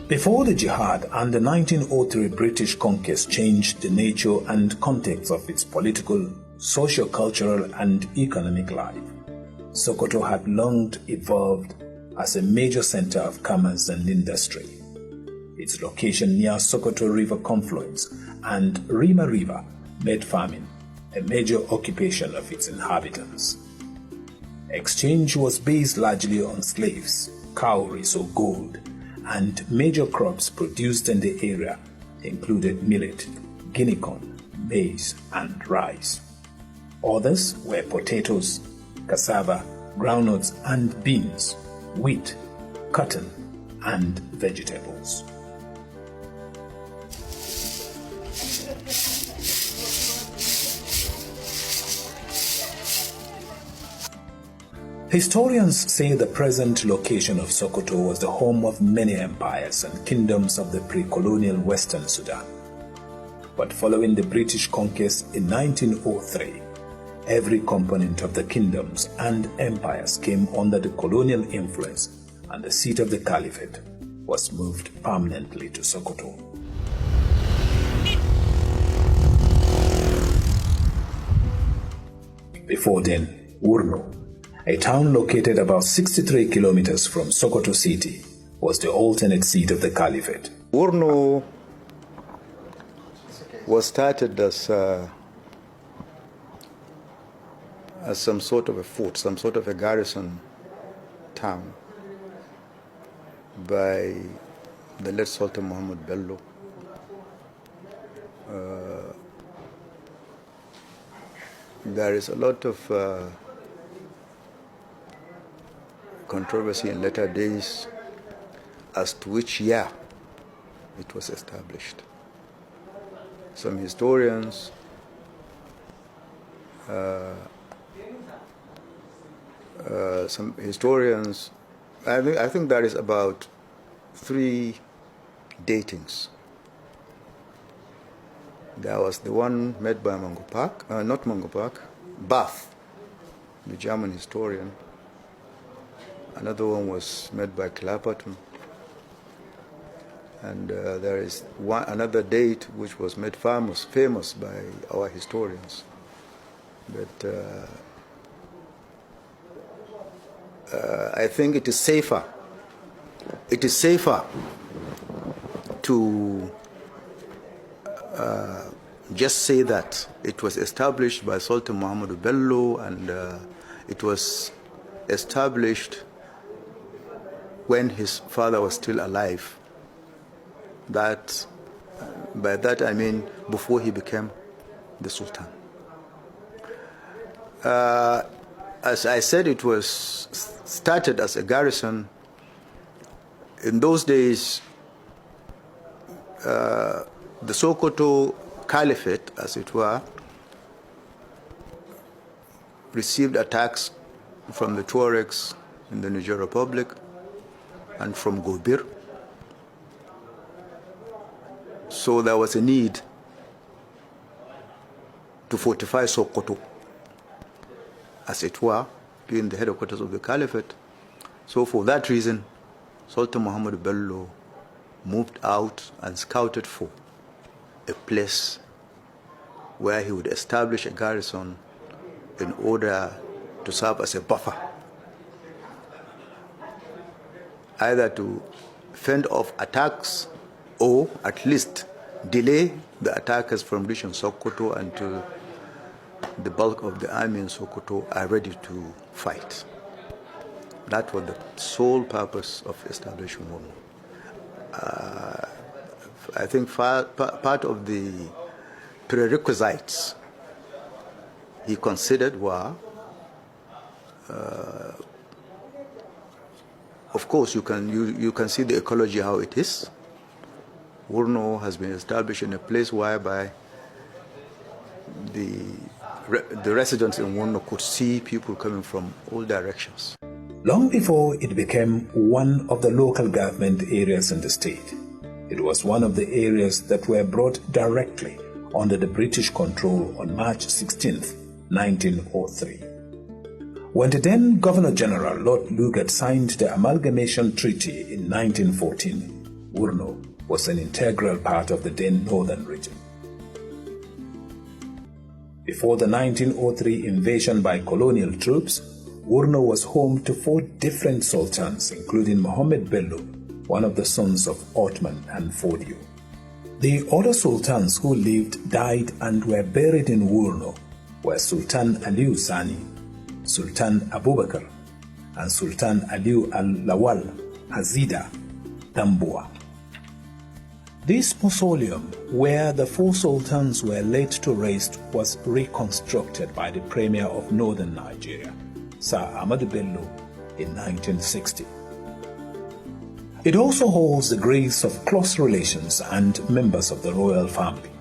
Before the jihad and the 1903 British conquest changed the nature and context of its political, socio-cultural and economic life, Sokoto had long evolved as a major center of commerce and industry. Its location near Sokoto River confluence and Rima River made farming a major occupation of its inhabitants. Exchange was based largely on slaves, cowries or gold, and major crops produced in the area included millet, guinea corn, maize, and rice. Others were potatoes, cassava, groundnuts and beans, wheat, cotton, and vegetables. Historians say the present location of Sokoto was the home of many empires and kingdoms of the pre-colonial Western Sudan. But following the British conquest in 1903, every component of the kingdoms and empires came under the colonial influence, and the seat of the Caliphate was moved permanently to Sokoto. Before then, Wurno, a town located about 63 kilometers from Sokoto city, was the alternate seat of the Caliphate. Wurno was started as some sort of a fort, some sort of a garrison town by the late Sultan Muhammad Bello. There is a lot of controversy in later days as to which year it was established. Some historians I think there is about 3 datings. There was the one made by Bath, the German historian. Another one was made by Caliphate, and there is another date which was made famous by our historians. But I think it is safer. It is safer to just say that it was established by Sultan Muhammad Bello, and it was established when his father was still alive. That, by that I mean before he became the Sultan. As I said, it was started as a garrison. In those days, the Sokoto Caliphate, as it were, received attacks from the Tuaregs in the Niger Republic and from Gobir. So there was a need to fortify Sokoto, as it were, being the headquarters of the Caliphate. So for that reason, Sultan Muhammad Bello moved out and scouted for a place where he would establish a garrison in order to serve as a buffer, either to fend off attacks or at least delay the attackers from reaching Sokoto until the bulk of the army in Sokoto are ready to fight. That was the sole purpose of establishing Wurno. I think part of the prerequisites he considered were, of course, you can see the ecology how it is. Wurno has been established in a place whereby the residents in Wurno could see people coming from all directions. Long before it became one of the local government areas in the state, it was one of the areas that were brought directly under the British control on March 16, 1903. When the then Governor General Lord Lugard signed the Amalgamation Treaty in 1914, Wurno was an integral part of the then northern region. Before the 1903 invasion by colonial troops, Wurno was home to 4 different sultans, including Mohammed Bello, one of the sons of Othman and Fodio. The other sultans who lived, died, and were buried in Wurno were Sultan Aliu Sani, Sultan Abubukar, and Sultan Aliu al-Lawal Hazida Damboa. This mausoleum, where the 4 sultans were laid to rest, was reconstructed by the Premier of Northern Nigeria, Sir Ahmadu Bello, in 1960. It also holds the graves of close relations and members of the royal family.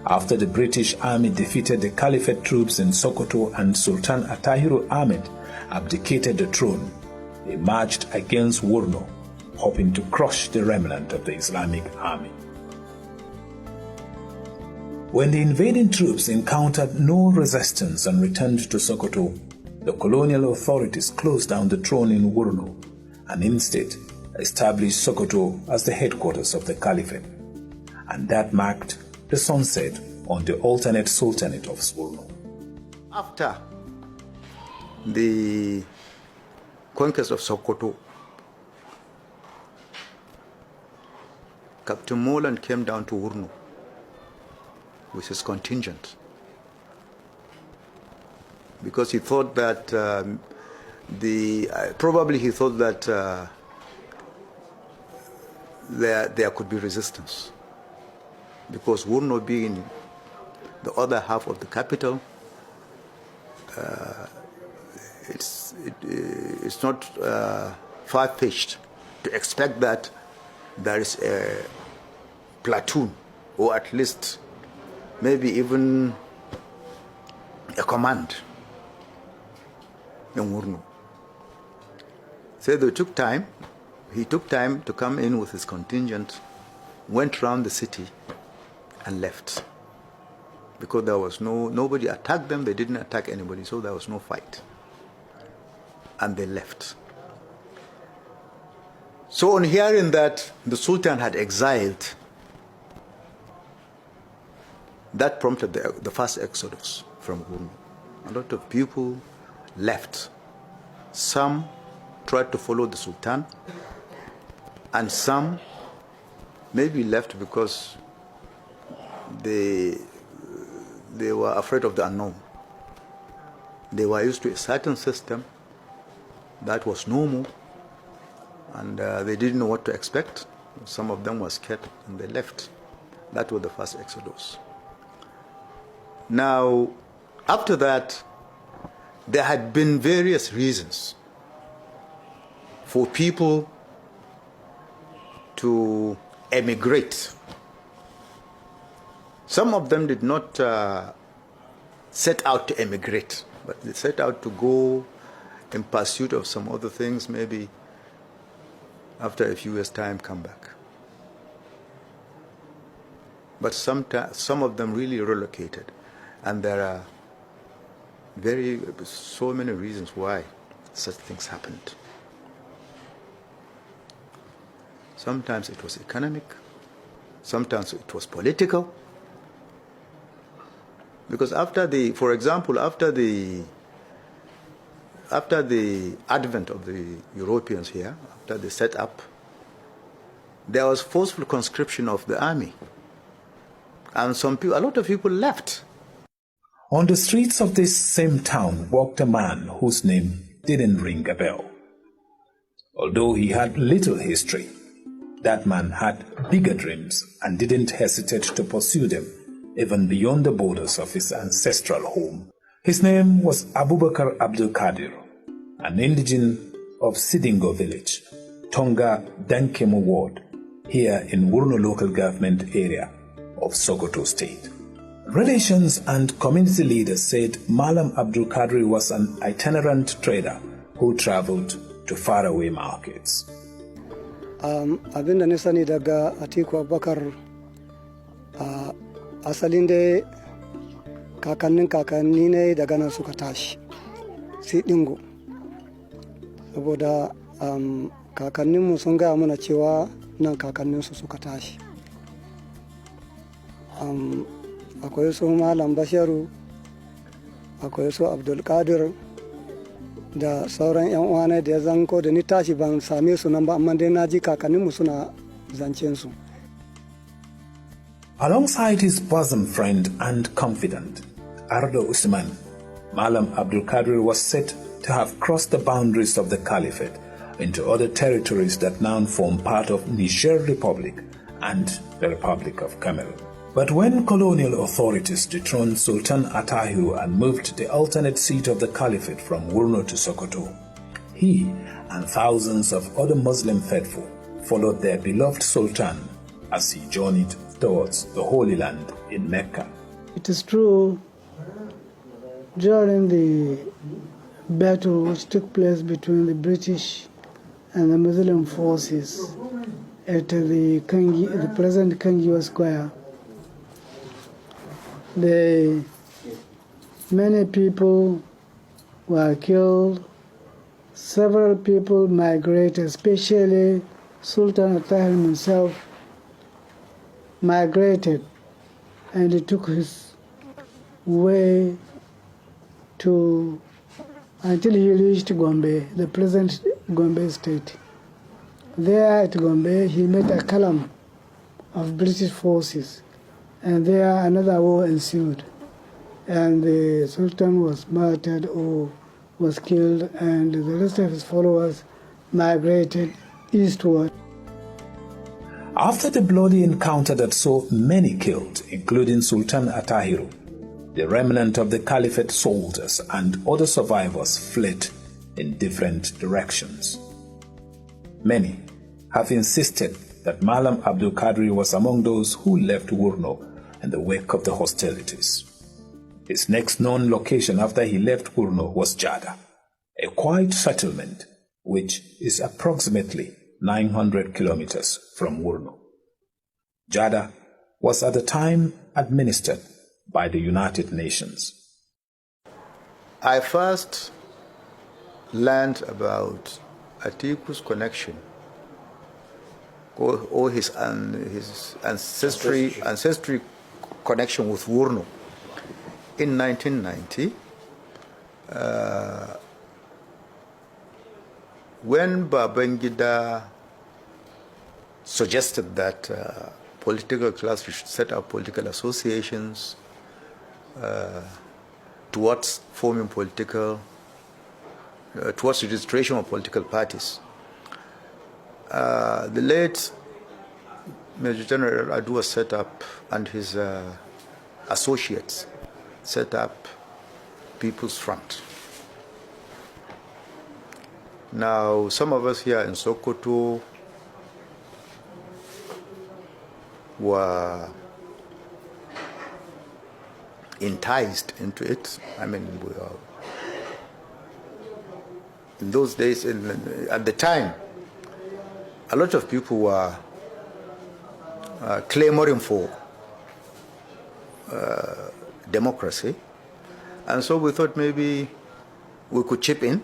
After the British Army defeated the Caliphate troops in Sokoto and Sultan Atahiru Ahmed abdicated the throne, they marched against Wurno, hoping to crush the remnant of the Islamic army. When the invading troops encountered no resistance and returned to Sokoto, the colonial authorities closed down the throne in Wurno and instead established Sokoto as the headquarters of the Caliphate, and that marked the sunset on the alternate sultanate of Wurno. After the conquest of Sokoto, Captain Molan came down to Wurno with his contingent because he thought that probably he thought that there could be resistance, because Wurno being the other half of the capital, it's not far-fetched to expect that there is a platoon, or at least maybe even a command in Wurno. So he took time to come in with his contingent, went around the city and left. Because there was nobody attacked them, they didn't attack anybody, so there was no fight. And they left. So on hearing that the Sultan had exiled, that prompted the first exodus from Wurno. A lot of people left. Some tried to follow the Sultan, and some maybe left because they were afraid of the unknown. They were used to a certain system that was normal, and they didn't know what to expect. Some of them were scared and they left. That was the first exodus. Now, after that, there had been various reasons for people to emigrate. Some of them did not set out to emigrate, but they set out to go in pursuit of some other things, maybe after a few years' time come back. But some of them really relocated, and there are so many reasons why such things happened. Sometimes it was economic, sometimes it was political. Because for example, after the advent of the Europeans here, after they set up, there was forceful conscription of the army. And a lot of people left. On the streets of this same town walked a man whose name didn't ring a bell. Although he had little history, that man had bigger dreams and didn't hesitate to pursue them, even beyond the borders of his ancestral home. His name was Abubakar Abdul Qadir, an indigene of Sidingo village, Tonga Dankemo ward, here in Wurno local government area of Sokoto state. Relations and community leaders said Malam Abdul Qadir was an itinerant trader who traveled to faraway markets. Abinda nisani daga Atiku Abubakar asalin dai kakanni ne daga nan suka tashi sai dingo saboda kakanninmu sun gaya mana cewa nan kakanninsu suka tashi. Akwai su Malam Basharu, akwai su Abdulkadir da sauran 'yan uwana da ya zanko da ni tashi ban same su nan ba, amma dai na ji kakanninmu suna zancen su. Alongside his bosom friend and confidant, Ardo Usman, Malam Abdulkadir was said to have crossed the boundaries of the Caliphate into other territories that now form part of Niger Republic and the Republic of Cameroon. But when colonial authorities dethroned Sultan Atahiru and moved the alternate seat of the Caliphate from Wurno to Sokoto, he and thousands of other Muslim faithful followed their beloved Sultan as he journeyed towards the Holy Land in Mecca. It is true, during the battle which took place between the British and the Muslim forces at the present Kangiwa Square, many people were killed, several people migrated, especially Sultan Atahir himself migrated, and he took his way until he reached Gombe, the present Gombe state. There at Gombe, he met a column of British forces, and there another war ensued, and the Sultan was martyred or was killed, and the rest of his followers migrated eastward. After the bloody encounter that saw many killed, including Sultan Atahiru, the remnant of the Caliphate soldiers and other survivors fled in different directions. Many have insisted that Malam Abdul Qadri was among those who left Wurno in the wake of the hostilities. His next known location after he left Wurno was Jada, a quiet settlement which is approximately 900 kilometers from Wurno. Jada was at the time administered by the United Nations. I first learned about Atiku's connection or his ancestry connection with Wurno in 1990 when Babangida suggested that political class should set up political associations towards forming towards registration of political parties. The late Major General Adua set up, and his associates set up People's Front. Now, some of us here in Sokoto were enticed into it. I mean, in those days, at the time, a lot of people were clamoring for democracy, and so we thought maybe we could chip in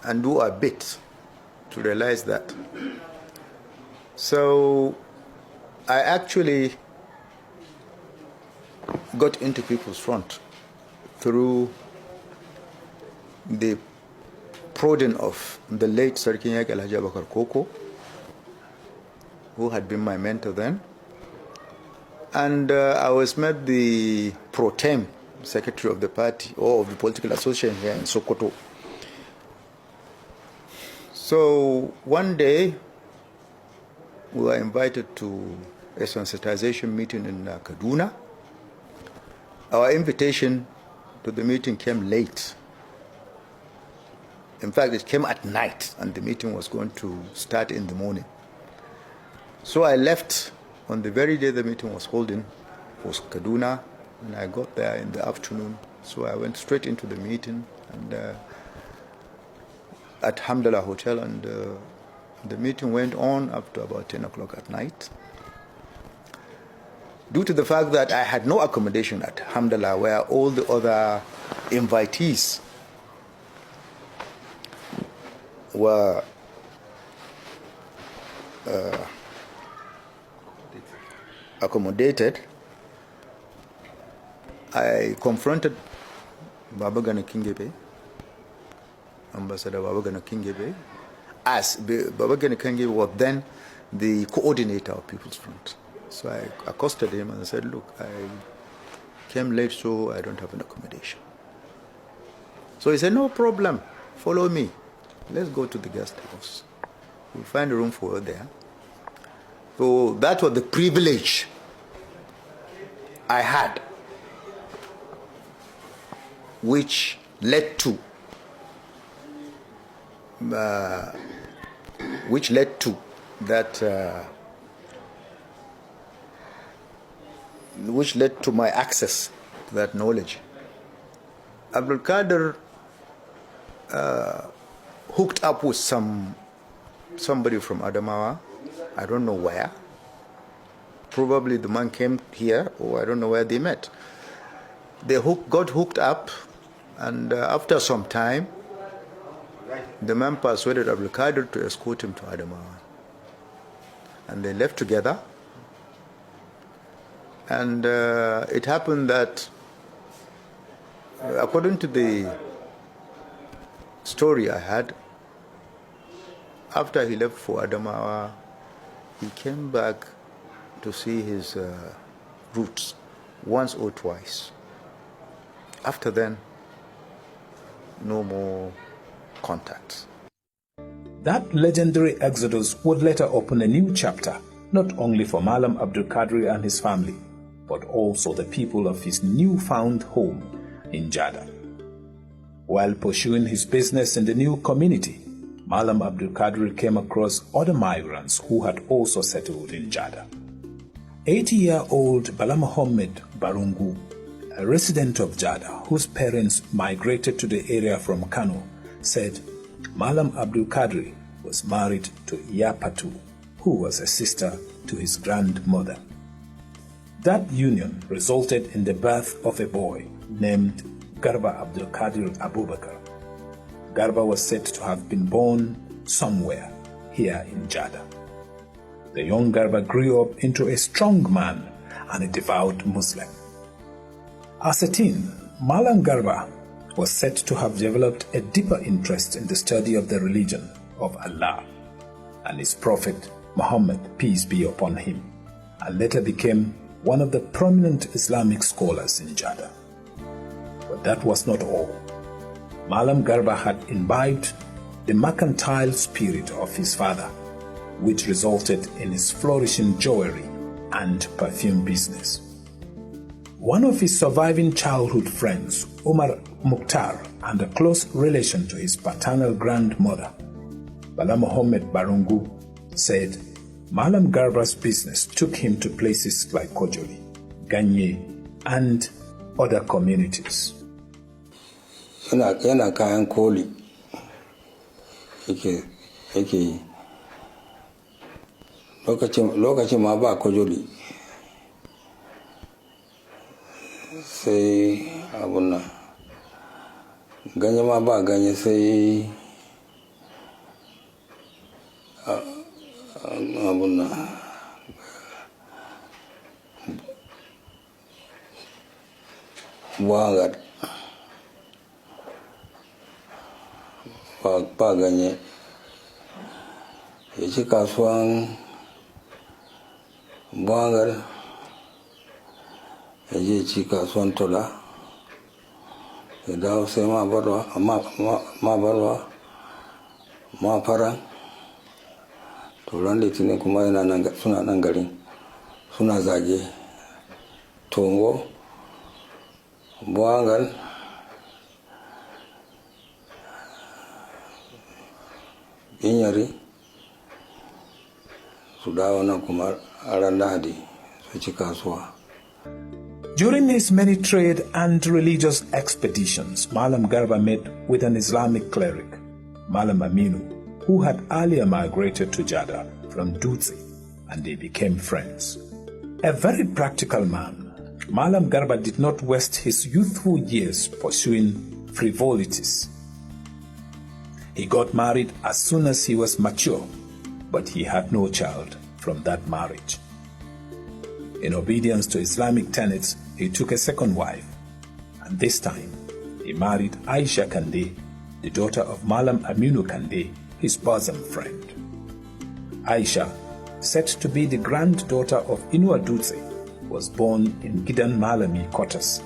and do a bit to realize that. So I actually got into People's Front through the prodding of the late Sarkinyak Alhaji Abubakar Koko, who had been my mentor then. And I was made the pro tem secretary of the party or of the political association here in Sokoto. So one day we were invited to a sensitization meeting in Kaduna. Our invitation to the meeting came late. In fact, it came at night, and the meeting was going to start in the morning. So I left on the very day the meeting was holding, was Kaduna, and I got there in the afternoon. So I went straight into the meeting and at Hamdallah Hotel, and the meeting went on up to about 10 o'clock at night. Due to the fact that I had no accommodation at Hamdallah, where all the other invitees were accommodated, I confronted Baba Gana Kingibe, Ambassador Baba Gana Kingibe, as Baba Gana Kingibe was then the coordinator of People's Front. So I accosted him and I said, look, I came late, so I don't have an accommodation. So he said, no problem, follow me. Let's go to the guest house. We'll find a room for her there. So that was the privilege I had, which led to my access to that knowledge. Abdul Qadir hooked up with somebody from Adamawa, I don't know where. Probably the man came here, or I don't know where they met. They got hooked up, and after some time, the man persuaded Abdul Qadir to escort him to Adamawa. And they left together. And it happened that, according to the story I had, after he left for Adamawa, he came back to see his roots once or twice. After then, no more contacts. That legendary exodus would later open a new chapter, not only for Malam Abdul Qadir and his family, but also the people of his newfound home in Jada. While pursuing his business in the new community, Malam Abdul Qadir came across other migrants who had also settled in Jada. 80-year-old Bala Muhammad Barungu, a resident of Jada whose parents migrated to the area from Kano, said Malam Abdul Qadir was married to Yapatu, who was a sister to his grandmother. That union resulted in the birth of a boy named Garba Abdul Qadir Abubukar. Garba was said to have been born somewhere here in Jada. The young Garba grew up into a strong man and a devout Muslim. As a teen, Malam Garba was said to have developed a deeper interest in the study of the religion of Allah and his prophet Muhammad, peace be upon him, and later became one of the prominent Islamic scholars in Jada. But that was not all. Malam Garba had imbibed the mercantile spirit of his father, which resulted in his flourishing jewelry and perfume business. One of his surviving childhood friends, Umar Mukhtar, and a close relation to his paternal grandmother, Bala Muhammad Barungu, said Malam Garba's business took him to places like Kojoli, Ganye, and other communities. Yana kayan koli yake yi lokacin ma ba Kojoli sai abun nan ganye ma ba ganye sai abun nan buwangar ba ganye ya ci kasuwan buwangar ya je ci kasuwan tola ya dawo sai ma barwa ma fara turan litinin kuma suna nan garin suna zage tongo buwangar Inyari su dawo nan kuma a ran Lahadi su ci kasuwa. During his many trade and religious expeditions, Malam Garba met with an Islamic cleric, Malam Aminu, who had earlier migrated to Jada from Dutse, and they became friends. A very practical man, Malam Garba did not waste his youthful years pursuing frivolities. He got married as soon as he was mature but he had no child from that marriage. In obedience to Islamic tenets, he took a second wife, and this time he married Aisha Kande, the daughter of Malam Aminu Kande, his bosom friend. Aisha, said to be the granddaughter of Inua Dutse, was born in Gidan Malami quarters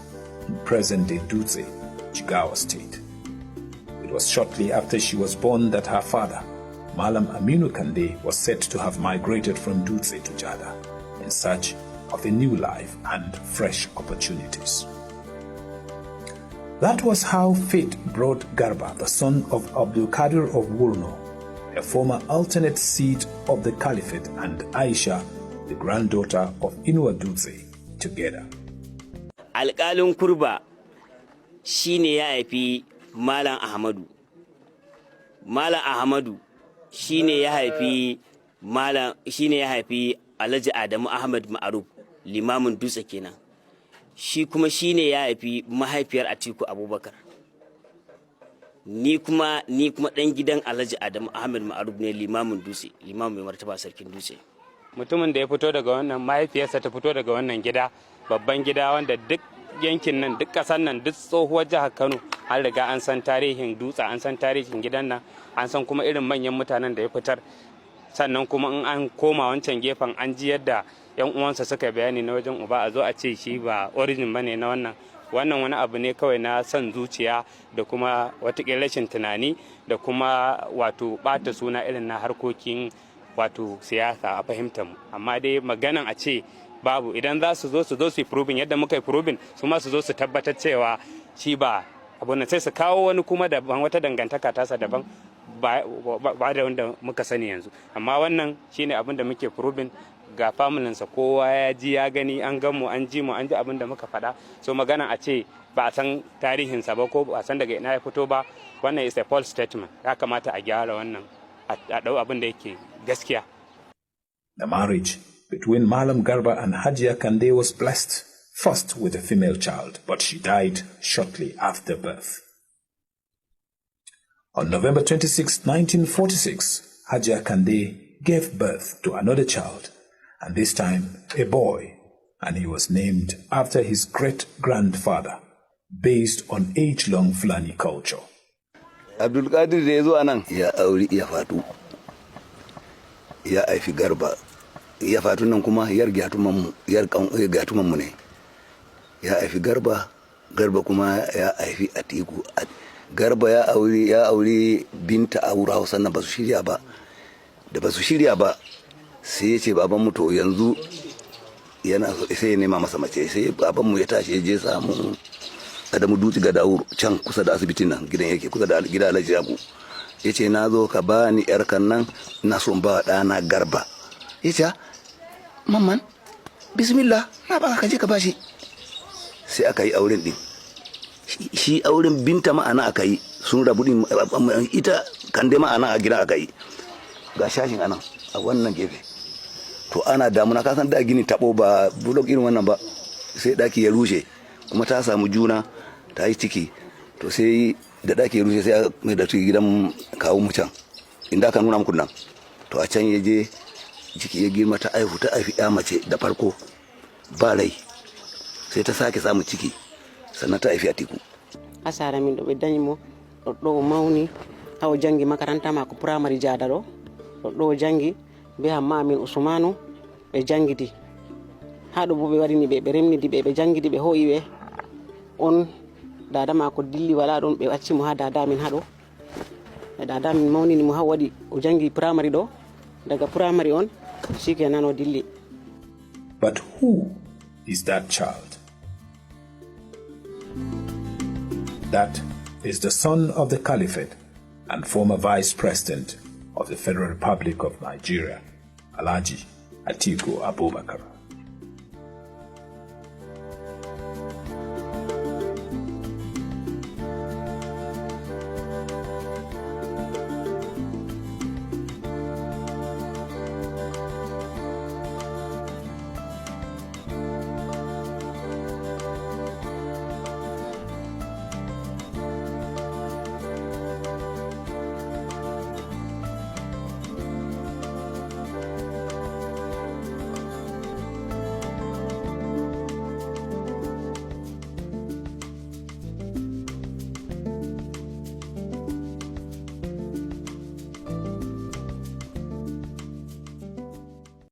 in present-day Dutse, Jigawa State. It was shortly after she was born that her father, Malam Aminu Kande, was said to have migrated from Dutse to Jada in search of a new life and fresh opportunities. That was how fate brought Garba, the son of Abubukar of Wurno, a former alternate seat of the Caliphate, and Aisha, the granddaughter of Inua Dutse, together. Alƙalin kurba shine ya haifi Malam Ahmadu. Malam Ahmadu shine ya haifi Alhaji Adamu Ahmad Ma'aruf, limamin Dutse kenan. Shi kuma shine ya haifi mahaifiyar Atiku Abubakar. Ni kuma dan gidan Alhaji Adamu Ahmad Ma'aruf ne, limamin Dutse, limamin mai martaba sarkin Dutse. Mutumin da ya fito daga wannan, mahaifiyarsa ta fito daga wannan gida, babban gida wanda duk yankin nan, duk kasan nan, duk tsohuwar jihar Kano an riga an san tarihin Dutse, an san tarihin gidan nan, an san kuma irin manyan mutanen da ya fitar. Sannan kuma in an koma wancan gefen an ji yadda yan uwansa suka bayani na wajen uba, a zo a ce shi ba origin bane na wannan wani abu ne kawai na son zuciya da kuma watakila rashin tunani da kuma wato bata suna irin na harkokin wato siyasa a fahimtar mu. Amma dai maganan a ce babu, idan za su zo su yi proving yadda muka yi proving, su ma su zo su tabbatar cewa shi ba abun sai su kawo wani kuma daban, wata dangantaka tasa daban ba da wanda muka sani yanzu. Amma wannan shine abin da muke proving ga familinsa, kowa ya ji ya gani, an gan mu, an ji abin da muka faɗa. So magana a ce ba a san tarihinsa ba ko ba a san daga ina ya fito ba, wannan is a false statement. Ya kamata a gyara wannan, a ɗau abin da yake gaskiya. The marriage between Malam Garba and Hajia Kande was blessed, first with a female child, but she died shortly after birth. On November 26, 1946, Hajia Kande gave birth to another child, and this time a boy, and he was named after his great-grandfather, based on age-long Fulani culture. Abdulkadir da ya zo anan ya auri iya fatu, ya haifi Garba. Ya fatu nan kuma yar gatumanmu ne. Ya haifi Garba, Garba kuma ya haifi Atiku. Garba ya auri binta aura Hausa na basu shirya ba. Da basu shirya ba, sai ya ce babanmu to yanzu yana sai ya nema masa mace, sai babanmu ya tashi ya je samu Adamu Dutse ga Dauro can kusa da asibitin nan gidan yake kusa da gidan Alhaji Abu. Ya ce na zo ka bani yar kan nan ina son ba ɗana Garba. Ya ce mamman bismillah na ba ka je ka bashi. Sai aka yi auren din. Shi auren binta ma'ana aka yi, sun rabu din, ita Kande ma'ana a gida aka yi. Ga shashin anan a wannan gefe. To ana damuna, ka san da gini tabo ba bulok irin wannan ba, sai daki ya rushe kuma ta samu juna, ta yi ciki. To sai da daki ya rushe sai mai da tuki gidan kawo mu can inda aka nuna muku nan. To a can ya je ciki ya girma, ta aifi ya mace da farko ba rai, sai ta sake samu ciki sannan ta aifi Atiku. Asara min do be dañi mo do mawni haw jangi makaranta mako primary jada do jangi be hamma min Usmanu be jangidi hado bo be warini be remnidi be jangidi be hoyi be on dada mako dilli wala don be wacci mo ha dada min hado dada min mawni ni mo ha wadi o jangi primary do, daga primary on shikenan o dilli. But who is that child? That is the son of the Caliphate and former Vice President of the Federal Republic of Nigeria, Alhaji Atiku Abubukar.